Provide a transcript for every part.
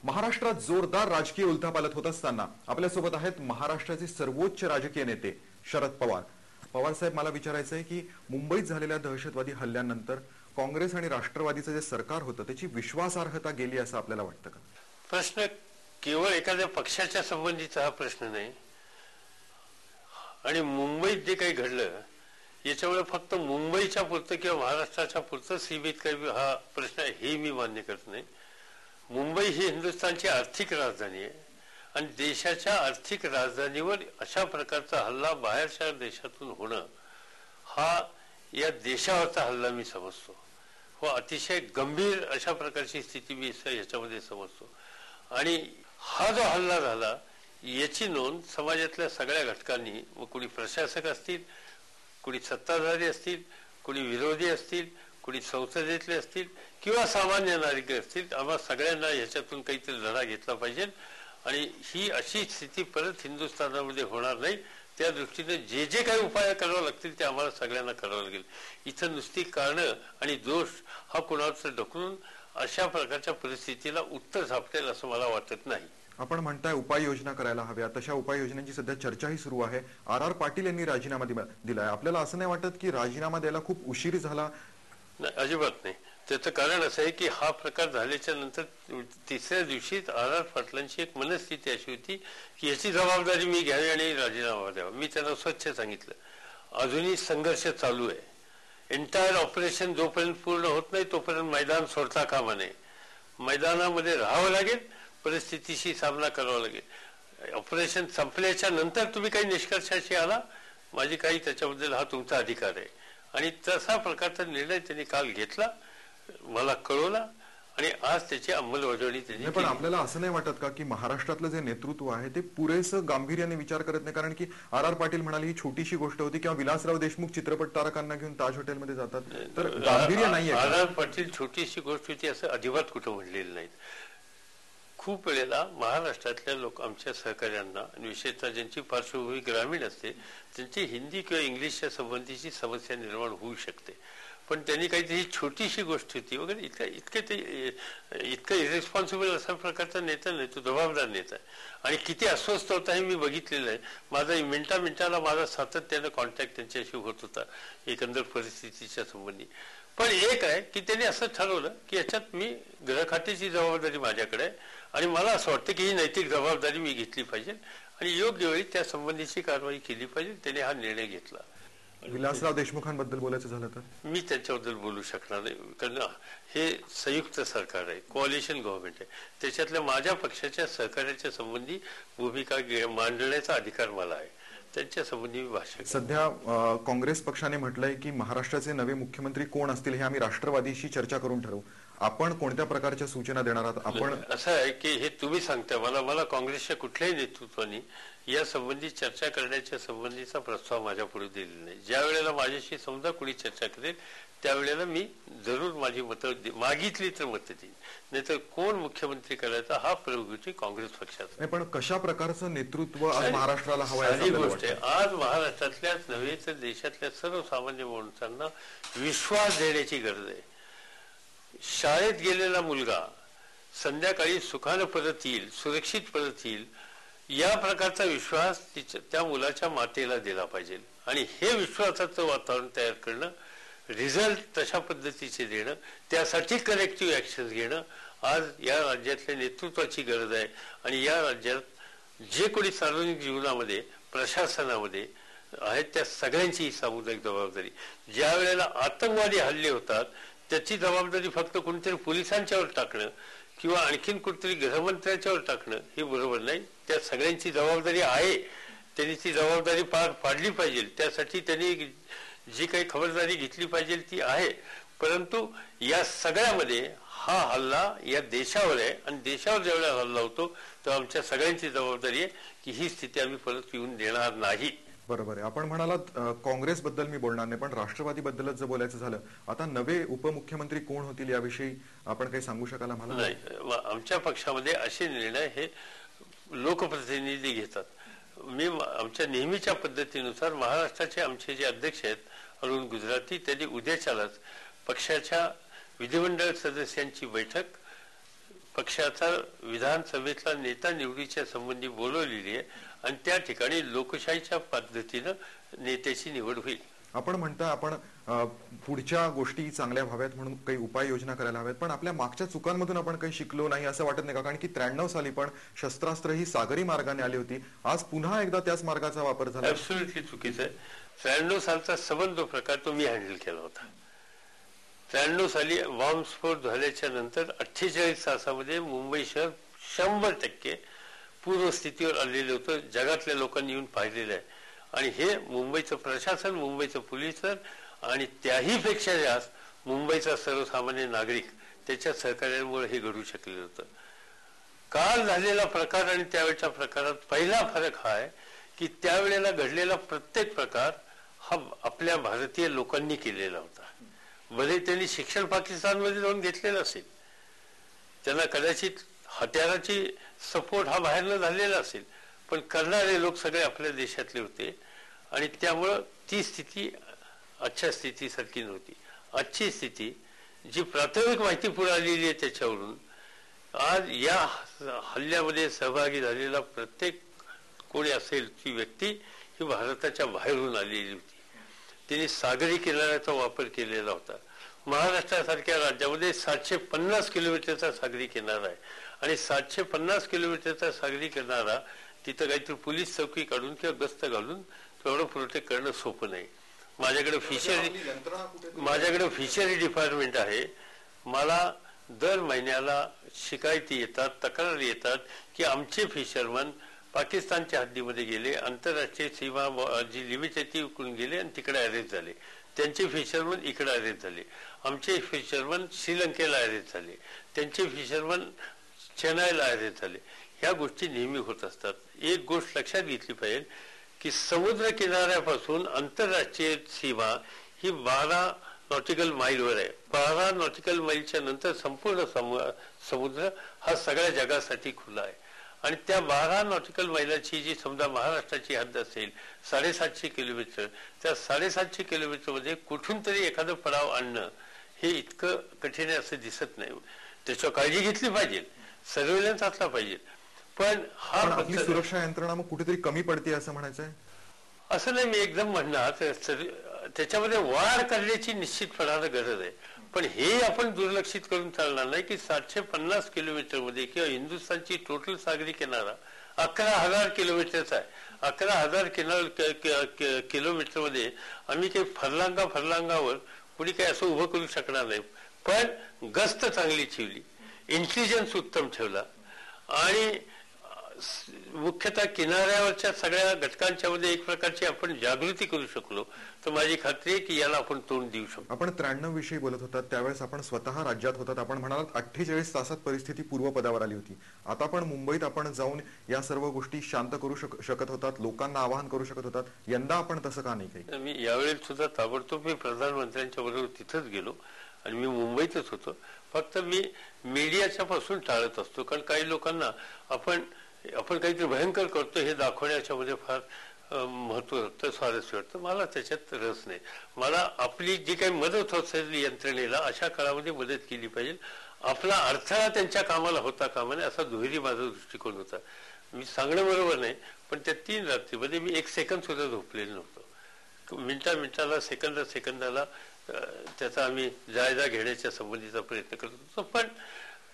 महाराष्ट्रात जोरदार राजकीय उलथापालथ होत असताना आपल्यासोबत आहेत महाराष्ट्राचे सर्वोच्च राजकीय नेते शरद पवार. पवार साहेब, मला विचारायचं आहे की मुंबईत झालेल्या दहशतवादी हल्ल्यानंतर काँग्रेस आणि राष्ट्रवादीचं जे सरकार होतं त्याची विश्वासार्हता गेली असं आपल्याला वाटतं का? प्रश्न केवळ एखाद्या पक्षाच्या संबंधीचा हा प्रश्न नाही आणि मुंबईत जे काही घडलं याच्यामुळे फक्त मुंबईच्या पुरतं किंवा महाराष्ट्राच्या पुरतं सीमित काही हा प्रश्न आहे हे मी मान्य करत नाही. मुंबई ही हिंदुस्थानची आर्थिक राजधानी आहे आणि देशाच्या आर्थिक राजधानीवर अशा प्रकारचा हल्ला बाहेरच्या देशातून होणं हा या देशावरचा हल्ला मी समजतो. हो, अतिशय गंभीर अशा प्रकारची स्थिती मी याच्यामध्ये समजतो. आणि हा जो हल्ला झाला याची नोंद समाजातल्या सगळ्या घटकांनी, मग कोणी प्रशासक असतील, कोणी सत्ताधारी असतील, कोणी विरोधी असतील, कोणी संसदेतले असतील किंवा सामान्य नागरिक असतील, आम्हा सगळ्यांना ह्याच्यातून काहीतरी लढा घेतला पाहिजे आणि ही अशी स्थिती परत हिंदुस्थानामध्ये होणार नाही त्या दृष्टीने जे जे काही उपाय करावे लागतील ते आम्हाला सगळ्यांना करावं लागेल. इथं नुसती कारणं आणि दोष हा कुणावर ढकलून अशा प्रकारच्या परिस्थितीला उत्तर सापडेल असं मला वाटत नाही. आपण म्हणताय उपाययोजना करायला हव्या, तशा उपाययोजनांची सध्या चर्चाही सुरू आहे. आर पाटील यांनी राजीनामा दिलाय. आपल्याला असं नाही वाटत की राजीनामा द्यायला खूप उशीर झाला? नाही, अजिबात नाही. त्याचं कारण असं आहे की हा प्रकार झाल्याच्या नंतर तिसऱ्या दिवशीच आर पाटलांची एक मनस्थिती अशी होती की याची जबाबदारी मी घ्यावी आणि राजीनामा द्यावा. मी त्यांना स्वच्छ सांगितलं अजूनही संघर्ष चालू आहे. एंटायर ऑपरेशन जोपर्यंत पूर्ण होत नाही तोपर्यंत मैदान सोडता कामा नये. मैदानामध्ये राहावं लागेल, परिस्थितीशी सामना करावा लागेल. ऑपरेशन संपल्याच्या नंतर तुम्ही काही निष्कर्षाशी आला, माझी काही त्याच्याबद्दल हा तुमचा अधिकार आहे. आणि तसा प्रकारचा निर्णय त्यांनी काल घेतला, मला कळवला आणि आज त्याची अंमलबजावणी त्यांनी. पण आपल्याला असं नाही वाटत का की महाराष्ट्रातलं जे नेतृत्व आहे ते पुरेसं गांभीर्याने विचार करत नाही? कारण की आर पाटील म्हणाले ही छोटीशी गोष्ट होती, किंवा विलासराव देशमुख चित्रपट तारकांना घेऊन ताज हॉटेलमध्ये जातात, तर गांभीर्य नाहीये. आर पाटील छोटीशी गोष्ट होती असं अजिबात कुठं म्हणलेलं नाही. खूप वेळेला महाराष्ट्रातल्या लोक आमच्या सहकार्यांना, विशेषतः ज्यांची पार्श्वभूमी ग्रामीण असते, त्यांची हिंदी किंवा इंग्लिशच्या संबंधीची समस्या निर्माण होऊ शकते. पण त्यांनी काहीतरी छोटीशी गोष्ट होती वगैरे इतकं इरेस्पॉन्सिबल अशा प्रकारचा नेता नाही, तो जबाबदार नेता आहे. आणि किती अस्वस्थ होता हे मी बघितलेलं आहे. माझा मिनिटाला माझा सातत्यानं कॉन्टॅक्ट त्यांच्याशी होत होता एकंदर परिस्थितीच्या संबंधी. पण एक आहे की त्यांनी असं ठरवलं की याच्यात मी गृहखात्याची जबाबदारी माझ्याकडे आहे आणि मला असं वाटतं की ही नैतिक जबाबदारी मी घेतली पाहिजे आणि योग्य वेळी त्या संबंधीची कारवाई केली पाहिजे. त्याने हा निर्णय घेतला. विलासराव देशमुखांबद्दल बोलायचं झालं तर मी त्यांच्याबद्दल बोलू शकणार नाही, कारण हे संयुक्त सरकार आहे, कोअलिशन गव्हर्नमेंट आहे. त्याच्यातल्या माझ्या पक्षाच्या सहकार्याच्या संबंधी भूमिका मांडण्याचा अधिकार मला आहे. त्यांच्या संबंधी मी भाषण. सध्या काँग्रेस पक्षाने म्हटलंय की महाराष्ट्राचे नवे मुख्यमंत्री कोण असतील हे आम्ही राष्ट्रवादीशी चर्चा करून ठरवू. आपण कोणत्या प्रकारच्या सूचना देणार आहात? आपण असं आहे की हे तुम्ही सांगता मला काँग्रेसच्या कुठल्याही नेतृत्वाने या संबंधी चर्चा करण्याच्या संबंधीचा प्रस्ताव माझ्या पुढे दिलेला नाही. ज्या वेळेला माझ्याशी समजा कोणी चर्चा करेल त्यावेळेला मी जरूर माझी मतं मागितली तर मतं देईन, नाहीतर कोण मुख्यमंत्री करायचा हा प्रवृत्ती काँग्रेस पक्षाचा नाही. पण कशा प्रकारचं नेतृत्व आज महाराष्ट्राला हवं ही गोष्ट आहे. आज महाराष्ट्रातल्याच नव्हे तर देशातल्या सर्वसामान्य माणसांना विश्वास देण्याची गरज आहे. शाळेत गेलेला मुलगा संध्याकाळी सुखानं परत येईल, सुरक्षित परत येईल, या प्रकारचा विश्वास त्या मुलाच्या मातेला दिला पाहिजे. आणि हे विश्वासाचं वातावरण तयार करणं, रिझल्ट तशा पद्धतीचे देणं, त्यासाठी करेक्टिव्ह ऍक्शन घेणं आज या राज्यातल्या नेतृत्वाची गरज आहे. आणि या राज्यात जे कोणी सार्वजनिक जीवनामध्ये, प्रशासनामध्ये आहेत त्या सगळ्यांची सामुदायिक जबाबदारी. ज्या वेळेला आतंकवादी हल्ले होतात त्याची जबाबदारी फक्त कोणीतरी पोलिसांच्यावर टाकणं किंवा आणखीन कुठेतरी गृहमंत्र्यांच्यावर टाकणं हे बरोबर नाही. त्या सगळ्यांची जबाबदारी आहे, त्यांनी ती जबाबदारी पार पाडली पाहिजे. त्यासाठी त्यांनी जी काही खबरदारी घेतली पाहिजे ती आहे. परंतु या सगळ्यामध्ये हा हल्ला या देशावर आहे आणि देशावर ज्यावेळेला हल्ला होतो तर आमच्या सगळ्यांची जबाबदारी आहे की ही स्थिती आम्ही परत येऊन देणार नाही. बरोबर आहे. आपण म्हणालात काँग्रेसबद्दल मी बोलणार नाही, पण राष्ट्रवादीबद्दलच जर बोलायचं झालं, आता नवे उपमुख्यमंत्री कोण होतील याविषयी आपण काही सांगू शकाल आम्हाला? नाही, आमच्या पक्षामध्ये असे निर्णय हे लोकप्रतिनिधी घेतात. मी आमच्या नेहमीच्या पद्धतीनुसार महाराष्ट्राचे आमचे जे अध्यक्ष आहेत अरुण गुजराती, त्यांनी उद्याच्यालाच पक्षाच्या विधिमंडळ सदस्यांची बैठक पक्षाचा विधानसभेतला नेता निवडीच्या संबंधी बोलवलेली आहे आणि त्या ठिकाणी लोकशाहीच्या पद्धतीनं नेत्याची निवड होईल. आपण म्हणता आपण पुढच्या गोष्टी चांगल्या व्हाव्यात म्हणून काही उपाययोजना करायला हव्यात, पण आपल्या मागच्या चुकांमधून आपण काही शिकलो नाही असं वाटत नाही का? कारण की 93 साली पण शस्त्रास्त्र ही सागरी मार्गाने आली होती, आज पुन्हा एकदा त्याच मार्गाचा वापर झाला. ऍब्सोल्युटली चुकीचं आहे. 93 सालचा संबंध प्रकार तो मी हँडल केला होता. 93 साली बॉम्बस्फोट झाल्याच्या नंतर 48 तासामध्ये मुंबई शहर 100% पूर्वस्थितीवर आलेलं होतं. जगातल्या लोकांनी येऊन पाहिलेलं आहे आणि हे मुंबईचं प्रशासन, मुंबईचं पोलीस आणि त्याही पेक्षा जास्त मुंबईचा सर्वसामान्य नागरिक त्याच्या सहकार्यामुळे हे घडू शकलेलं होतं. काल झालेला प्रकार आणि त्यावेळच्या प्रकारात पहिला फरक हा आहे की त्यावेळेला घडलेला प्रत्येक प्रकार हा आपल्या भारतीय लोकांनी केलेला होता. भले त्यांनी शिक्षण पाकिस्तानमध्ये जाऊन घेतलेलं असेल, त्यांना कदाचित हत्याराची सपोर्ट हा बाहेरनं झालेला असेल, पण करणारे लोक सगळे आपल्या देशातले होते आणि त्यामुळं ती स्थिती आजच्या स्थितीसारखी नव्हती. आजची स्थिती जी प्राथमिक माहिती पुढे आलेली आहे त्याच्यावरून आज या हल्ल्यामध्ये सहभागी झालेला प्रत्येक कोणी असेल ती व्यक्ती ही भारताच्या बाहेरून आलेली होती. तिने सागरी किनाऱ्याचा वापर केलेला होता. महाराष्ट्रासारख्या राज्यामध्ये 750 किलोमीटरचा सागरी किनारा आहे आणि 750 किलोमीटरचा सागरी किनारा तिथं काहीतरी पोलीस चौकी काढून किंवा गस्त घालून तेवढं प्रोटेक्ट करणं सोपं नाही. माझ्याकडे फिशरी डिपार्टमेंट आहे. मला दर महिन्याला शिकायती येतात, तक्रारी येतात की आमचे फिशरमन पाकिस्तानच्या हद्दीमध्ये गेले, आंतरराष्ट्रीय सीमा जी लिमिट आहे ती उकळून गेले आणि तिकडे अरेस्ट झाले. त्यांचे फिशरमन इकडे अरेस्ट झाले. आमचे फिशरमन श्रीलंकेला अरेस्ट झाले. त्यांचे फिशरमन चेन्नईला अरेस्ट झाले. ह्या गोष्टी नेहमी होत असतात. एक गोष्ट लक्षात घेतली पाहिजे की समुद्र किनाऱ्यापासून आंतरराष्ट्रीय सीमा ही 12 नॉटिकल माईलवर आहे. 12 नॉटिकल माईलच्या नंतर संपूर्ण समुद्र हा सगळ्या जगासाठी खुला आहे आणि त्या 12 नॉटिकल माईलाची जी समजा महाराष्ट्राची हद्द असेल 750 किलोमीटर, त्या 750 किलोमीटरमध्ये कुठून तरी एखादं पडाव आणणं हे इतकं कठीण आहे असं दिसत नाही. त्याच्यावर काळजी घेतली पाहिजे, सर्व्हेलन्स असला पाहिजे, पण आपली सुरक्षा यंत्रणा मग कुठेतरी कमी पडते असं म्हणायचं आहे. असं नाही मी एकदम म्हणणार. त्याच्यामध्ये वाढ करण्याची निश्चितपणानं गरज आहे, पण हे आपण दुर्लक्षित करून चालणार नाही की 750 किलोमीटर मध्ये किंवा हिंदुस्थानची टोटल सागरी किनारा 11,000 किलोमीटरचा आहे. 11,000 किलोमीटर मध्ये आम्ही काही फरलांगावर कुणी काही असं उभं करू शकणार नाही. पण गस्त चांगली ठेवली, इंटेलिजन्स उत्तम ठेवला आणि मुख्यतः किनाऱ्यावरच्या सगळ्या घटकांच्या मध्ये एक प्रकारची आपण जागृती करू शकलो तर माझी खात्री आहे की याला आपण तोंड देऊ शकतो. आपण 93 विषयी बोलत होतात त्यावेळेस आपण स्वतः राज्यात होतात. आपण म्हणालात 48 तासात परिस्थिती पूर्वपदावर आली होती. आता पण मुंबईत आपण जाऊन या सर्व गोष्टी शांत करू शकत होतात, लोकांना आवाहन करू शकत होतात. यंदा आपण तसं का नाही काही? मी यावेळेस सुद्धा ताबडतोब मी प्रधानमंत्र्यांच्या बरोबर तिथंच गेलो आणि मी मुंबईतच होतो. फक्त मी मीडियाच्या पासून टाळत असतो, कारण काही लोकांना आपण काहीतरी भयंकर करतो हे दाखवण्याच्या मध्ये फार महत्व वाटतं, स्वारस्य वाटतं. मला त्याच्यात रस नाही. मला आपली जी काही मदत होत असेल यंत्रणेला अशा काळामध्ये मदत केली पाहिजे. आपला अडथळा त्यांच्या कामाला होता कामा नये असा दुहेरी माझा दृष्टिकोन होता. मी सांगणं बरोबर नाही, पण त्या 3 रात्रीमध्ये मी 1 सेकंद सुद्धा झोपलेलो नव्हतो. मिनिटाला सेकंदाला त्याचा आम्ही जायजा घेण्याच्या संबंधीचा प्रयत्न करत होतो. पण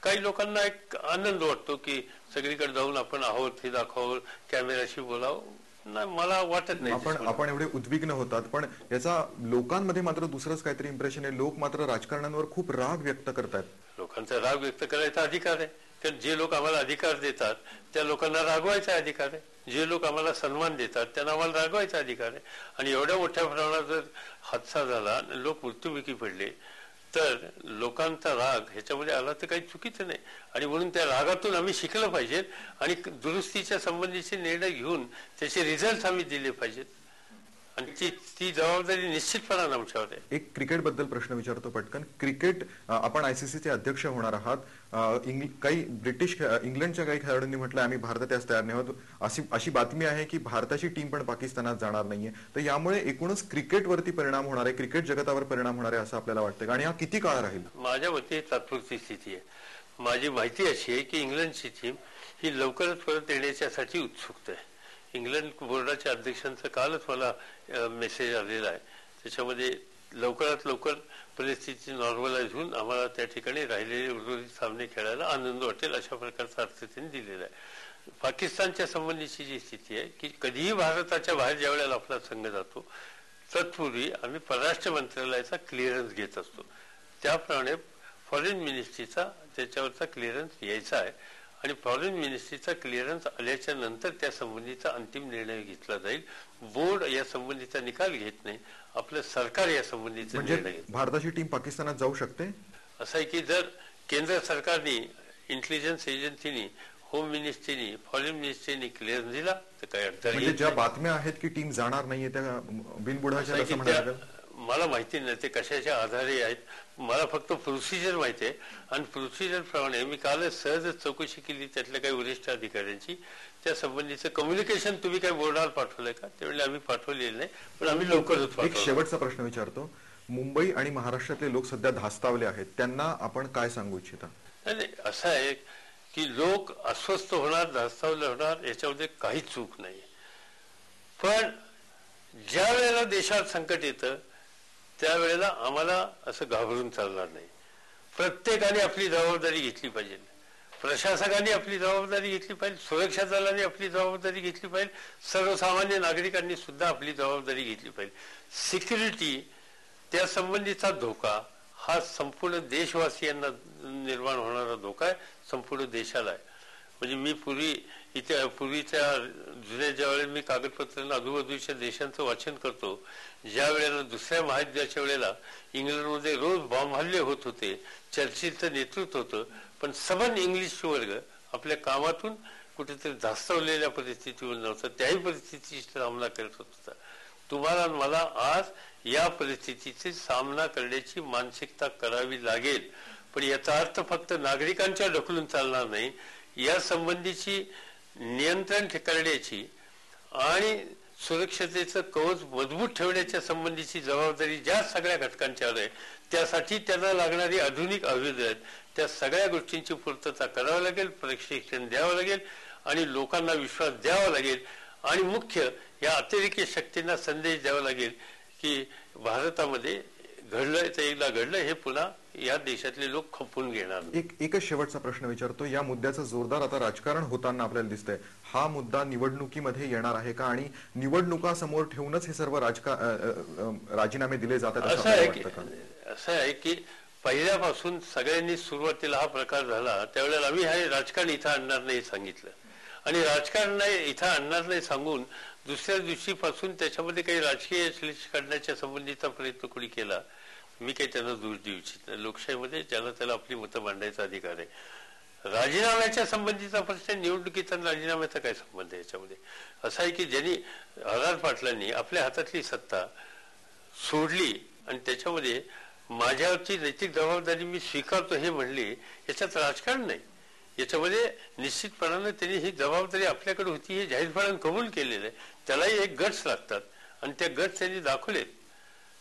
काही लोकांना एक आनंद वाटतो की सगळीकडे जाऊन आपण आहोत हे दाखवावं, कॅमेराशी बोलावं. नाही, मला वाटत नाही. आपण एवढे उद्विग्न होतात, पण याचा लोकांमध्ये मात्र दुसरंच काहीतरी इम्प्रेशन आहे. लोक मात्र राजकारण्यांवर खूप राग व्यक्त करतात. लोकांचा राग व्यक्त करायचा अधिकार आहे, कारण जे लोक आम्हाला अधिकार देतात त्या लोकांना रागवायचा अधिकार आहे. जे लोक आम्हाला सन्मान देतात त्यांना आम्हाला रागवायचा अधिकार आहे. आणि एवढ्या मोठ्या प्रमाणात जर हादसा झाला, लोक मृत्युमुखी पडले, तर लोकांचा राग ह्याच्यामध्ये आला तर काही चुकीचं नाही. आणि म्हणून त्या रागातून आम्ही शिकलं पाहिजे आणि दुरुस्तीच्या संबंधीचे निर्णय घेऊन त्याचे रिझल्ट आम्ही दिले पाहिजेत आणि ती जबाबदारी निश्चितपणाने आमच्यावर आहे. एक क्रिकेट बद्दल प्रश्न विचारतो पटकन. क्रिकेट आपण ICCचे अध्यक्ष होणार आहात. काही इंग्लंडच्या काही खेळाडूंनी म्हटलं आम्ही भारतात यास तयार नाही होत. अशी बातमी आहे की भारताची टीम पण पाकिस्तानात जाणार नाहीये. तर यामुळे एकूणच क्रिकेटवरती परिणाम होणार आहे, क्रिकेट जगतावर परिणाम होणार आहे असं आपल्याला वाटतं आणि हा किती काळ राहील? माझ्या मते तात्पुरती स्थिती आहे. माझी माहिती अशी आहे की इंग्लंडची टीम ही लवकरच परत येण्याच्यासाठी उत्सुक आहे. इंग्लंड बोर्डाच्या अध्यक्षांचा कालच मला मेसेज आलेला आहे. त्याच्यामध्ये लवकरात लवकर परिस्थिती नॉर्मलाइज होऊन आम्हाला त्या ठिकाणी राहिलेले उर्वरित सामने खेळायला आनंद वाटेल अशा प्रकारचा अर्थ त्यांनी दिलेला आहे. पाकिस्तानच्या संबंधीची जी स्थिती आहे की कधीही भारताच्या बाहेर ज्या वेळेला आपला संघ जातो तत्पूर्वी आम्ही परराष्ट्र मंत्रालयाचा क्लिअरन्स घेत असतो. त्याप्रमाणे फॉरेन मिनिस्ट्रीचा त्याच्यावरचा क्लिअरन्स यायचा आहे आणि फॉरेन मिनिस्ट्रीचा क्लिअरन्स आल्याच्या नंतर त्या संबंधीचा अंतिम निर्णय घेतला जाईल. बोर्ड या संबंधीचा निकाल घेत नाही, आपलं सरकार या संबंधीचा निर्णय घेत. भारताची टीम पाकिस्तानात जाऊ शकते असं आहे की जर केंद्र सरकारने, इंटेलिजन्स एजन्सीनी, होम मिनिस्ट्रीनी, फॉरेन मिनिस्ट्रीनी क्लिअरन्स दिला तर काही अडचण म्हणजे ज्या बातम्या आहेत की टीम जाणार नाहीये त्या बिनबुडाच्या असं म्हणायला लागेल. मला माहिती नाही ते कशाच्या आधारे आहेत. मला फक्त प्रोसिजर माहिती आहे आणि प्रोसिजर प्रमाणे मी कालच सहजच चौकशी केली त्यातल्या काही वरिष्ठ अधिकाऱ्यांची. त्या संबंधीचं कम्युनिकेशन तुम्ही काही बोर्डाला पाठवलंय का? त्यावेळी आम्ही पाठवलेलं नाही, पण आम्ही लवकरच एक पाठवू. शेवटचा प्रश्न विचारतो. मुंबई आणि महाराष्ट्रातले लोक सध्या धास्तावले आहेत, त्यांना आपण काय सांगू इच्छिता? नाही, असं आहे की लोक अस्वस्थ होणार, धास्तावले होणार याच्यामध्ये काहीच चूक नाही. पण ज्या वेळेला देशात संकट येतं त्यावेळेला आम्हाला असं घाबरून चालणार नाही. प्रत्येकाने आपली जबाबदारी घेतली पाहिजे. प्रशासकांनी आपली जबाबदारी घेतली पाहिजे, सुरक्षा दलांनी आपली जबाबदारी घेतली पाहिजे, सर्वसामान्य नागरिकांनी सुद्धा आपली जबाबदारी घेतली पाहिजे. सिक्युरिटी, त्या संबंधीचा धोका हा संपूर्ण देशवासियांना निर्माण होणारा धोका आहे, संपूर्ण देशाला आहे. म्हणजे मी पूर्वीच्या जुन्या ज्या वेळेला मी कागदपत्रांना आजूबाजूच्या देशांचं वाचन करतो, ज्या वेळेला दुसऱ्या महायुद्धाच्या वेळेला इंग्लंडमध्ये रोज बॉम्ब हल्ले होत होते, चर्चिलचं नेतृत्व होतं, पण सबन इंग्लिश वर्ग आपल्या कामातून कुठेतरी धास्तावलेल्या परिस्थितीवर नव्हता, त्याही परिस्थितीचा सामना करत होता. तुम्हाला मला आज या परिस्थितीचा सामना करण्याची मानसिकता करावी लागेल. पण याचा अर्थ फक्त नागरिकांच्या ढकलून चालणार नाही. या संबंधीची नियंत्रण करण्याची आणि सुरक्षतेचं कवच मजबूत ठेवण्याच्या संबंधीची जबाबदारी ज्या सगळ्या घटकांच्यावर आहे त्यासाठी त्यांना लागणारी आधुनिक आयुधं आहेत, त्या सगळ्या गोष्टींची पूर्तता करावी लागेल, प्रशिक्षण द्यावं लागेल आणि लोकांना विश्वास द्यावा लागेल आणि मुख्य या अतिरेकी शक्तींना संदेश द्यावा लागेल की भारतामध्ये घडलं तर एकदा घडलं, हे पुन्हा या देशातले लोक खपवून घेणार. एकच शेवटचा प्रश्न विचारतो. या मुद्द्याचं जोरदार आता राजकारण होताना आपल्याला दिसतंय. हा मुद्दा निवडणुकीमध्ये येणार आहे का आणि निवडणुका समोर ठेवूनच हे सर्व राजीनामे दिले जातात असं आहे की पहिल्यापासून सगळ्यांनी सुरुवातीला हा प्रकार झाला त्यावेळेला आम्ही हे राजकारण इथं आणणार नाही सांगितलं आणि राजकारण इथं आणणार नाही सांगून दुसऱ्या दिवशीपासून त्याच्यामध्ये काही राजकीय श्लेष काढण्याच्या संबंधीचा प्रयत्न कोणी केला, मी काही त्यांना दोष देऊ इच्छित नाही. लोकशाहीमध्ये ज्याला त्याला आपली मतं मांडायचा अधिकार आहे. राजीनाम्याच्या संबंधीचा प्रश्न, निवडणुकीचा राजीनाम्याचा काय संबंध आहे याच्यामध्ये? असं आहे की ज्यांनी आर पाटलांनी आपल्या हातातली सत्ता सोडली आणि त्याच्यामध्ये माझ्यावरची नैतिक जबाबदारी मी स्वीकारतो हे म्हणले, याच्यात राजकारण नाही. याच्यामध्ये निश्चितपणाने त्यांनी ही जबाबदारी आपल्याकडे होती हे जाहीरपणाने कबूल केलेलं आहे. त्यालाही एक गट्स लागतात आणि त्या गट्स त्यांनी दाखवलेत.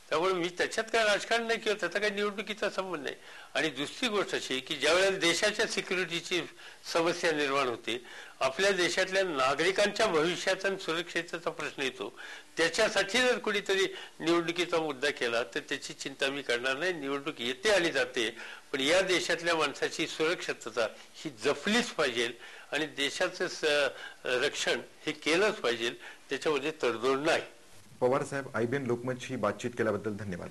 त्यामुळे मी त्याच्यात काय राजकारण नाही किंवा त्याचा काही निवडणुकीचा संबंध नाही. आणि दुसरी गोष्ट अशी की ज्या वेळेला देशाच्या सिक्युरिटीची समस्या निर्माण होते, आपल्या देशातल्या नागरिकांच्या भविष्याचा आणि सुरक्षेचा प्रश्न येतो, त्याच्यासाठी जर कोणीतरी निवडणुकीचा मुद्दा केला तर त्याची चिंता मी करणार नाही. निवडणूक येते आणि जाते, पण या देशातल्या माणसाची सुरक्षितता ही जपलीच पाहिजे आणि देशाचं रक्षण हे केलंच पाहिजे, त्याच्यामध्ये तडजोड नाही. पवार साहेब, IBN लोकमतशी बातचीत केल्याबद्दल धन्यवाद.